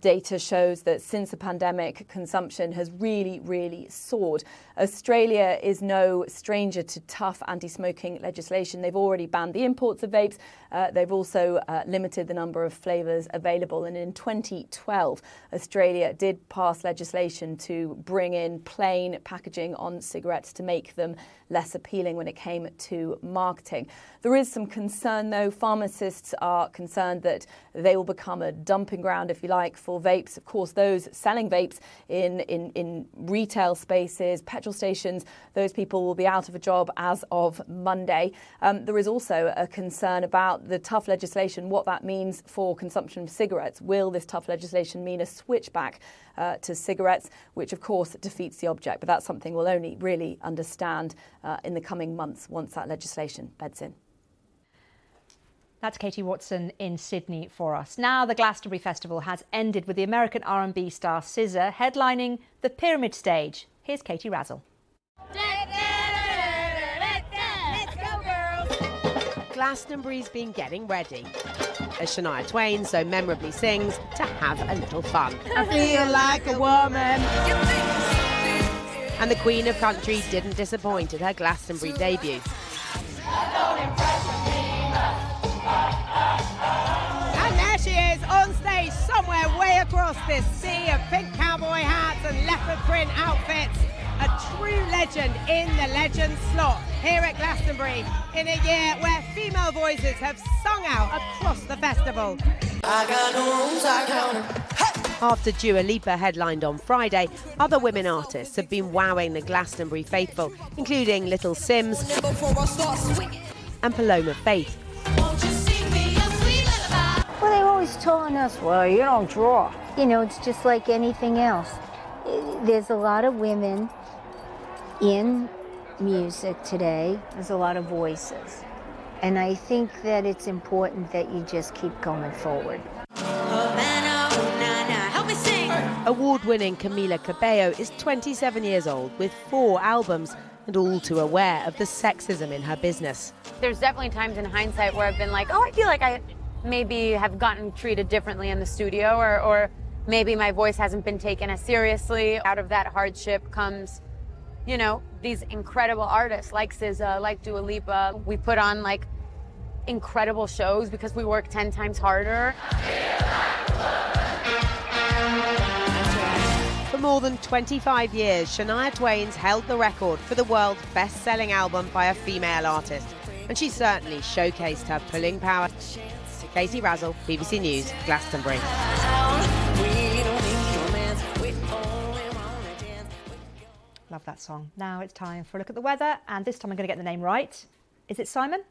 Data shows that since the pandemic, consumption has really soared. Australia is no stranger to tough anti-smoking legislation. They've already banned the imports of vapes. They've also limited the number of flavours available. And in 2012, Australia did pass legislation to bring in plain packaging on cigarettes to make them less appealing when it came to marketing. There is some concern, though. Pharmacists are concerned that they will become a dumping ground, if you like, for vapes. Of course, those selling vapes in retail spaces, petrol stations, those people will be out of a job as of Monday. There is also a concern about the tough legislation, what that means for consumption of cigarettes. Will this tough legislation mean a switch back to cigarettes, which of course defeats the object? But that's something we'll only really understand in the coming months once that legislation beds in. That's Katie Watson in Sydney for us. Now the Glastonbury Festival has ended with the American R&B star SZA headlining the Pyramid stage. Here's Katie Razzle. Let's go, girls! Glastonbury's been getting ready, as Shania Twain so memorably sings, to have a little fun. I feel like a woman. And the Queen of Country didn't disappoint at her Glastonbury debut. And there she is on stage somewhere way across this sea of pink cowboy hats and leopard print outfits. A true legend in the legend slot here at Glastonbury in a year where female voices have sung out across the festival. After Dua Lipa headlined on Friday, other women artists have been wowing the Glastonbury faithful, including Little Sims and Paloma Faith. Well, they're always telling us, well, you don't draw. You know, it's just like anything else. There's a lot of women in music today. There's a lot of voices. And I think that it's important that you just keep going forward. Award-winning Camila Cabello is 27 years old with 4 albums and all too aware of the sexism in her business. There's definitely times in hindsight where I've been like, oh, I feel like I maybe have gotten treated differently in the studio, or maybe my voice hasn't been taken as seriously. Out of that hardship comes, you know, these incredible artists like SZA, like Dua Lipa. We put on like incredible shows because we work 10 times harder. For more than 25 years, Shania Twain's held the record for the world's best-selling album by a female artist. And she certainly showcased her pulling power. Katie Razzle, BBC News, Glastonbury. Love that song. Now it's time for a look at the weather, and this time I'm going to get the name right. Is it Simon?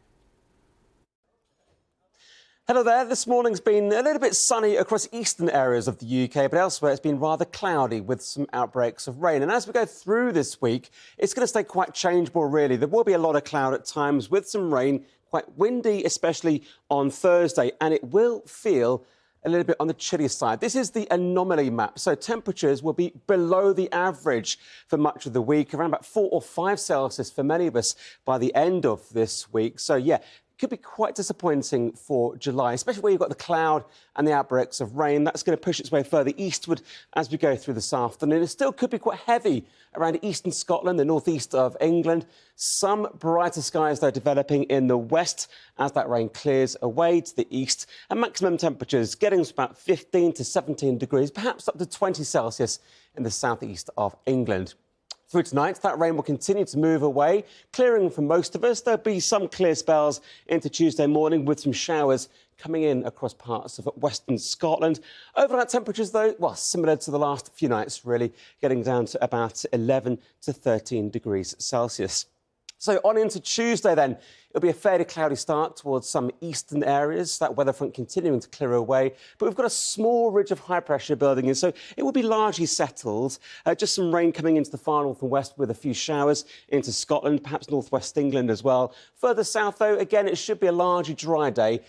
Hello there. This morning's been a little bit sunny across eastern areas of the UK, but elsewhere it's been rather cloudy with some outbreaks of rain. And as we go through this week, it's going to stay quite changeable, really. There will be a lot of cloud at times with some rain, quite windy, especially on Thursday, and it will feel a little bit on the chilly side. This is the anomaly map, so temperatures will be below the average for much of the week, around about 4 or 5 Celsius for many of us by the end of this week. So, yeah, could be quite disappointing for July, especially where you've got the cloud and the outbreaks of rain. That's going to push its way further eastward as we go through this afternoon. It still could be quite heavy around eastern Scotland, the northeast of England. Some brighter skies, though, developing in the west as that rain clears away to the east. And maximum temperatures getting to about 15 to 17 degrees, perhaps up to 20 Celsius in the southeast of England. Through tonight, that rain will continue to move away, clearing for most of us. There'll be some clear spells into Tuesday morning with some showers coming in across parts of western Scotland. Overnight temperatures, though, well, similar to the last few nights, really, getting down to about 11 to 13 degrees Celsius. So on into Tuesday, then. It'll be a fairly cloudy start towards some eastern areas, that weather front continuing to clear away. But we've got a small ridge of high pressure building in, so it will be largely settled. Just some rain coming into the far north and west with a few showers into Scotland, perhaps northwest England as well. Further south, though, again, it should be a largely dry day.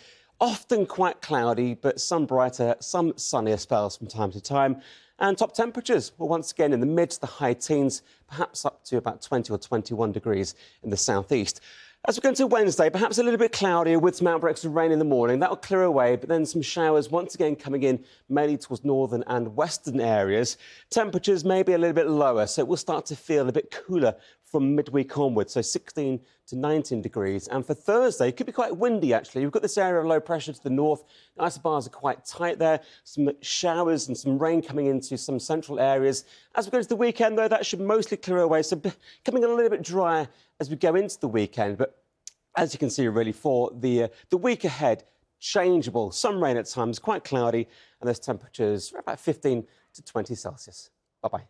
Often quite cloudy, but some brighter, some sunnier spells from time to time. And top temperatures will once again in the mid to the high teens, perhaps up to about 20 or 21 degrees in the southeast. As we go into Wednesday, perhaps a little bit cloudier with some outbreaks of rain in the morning. That will clear away, but then some showers once again coming in mainly towards northern and western areas. Temperatures may be a little bit lower, so it will start to feel a bit cooler from midweek onwards, so 16 to 19 degrees. And for Thursday, it could be quite windy, actually. We've got this area of low pressure to the north. The isobars are quite tight there. Some showers and some rain coming into some central areas. As we go into the weekend, though, that should mostly clear away, so becoming a little bit drier as we go into the weekend. But as you can see, really, for the week ahead, changeable. Some rain at times, quite cloudy, and those temperatures are about 15 to 20 Celsius. Bye-bye.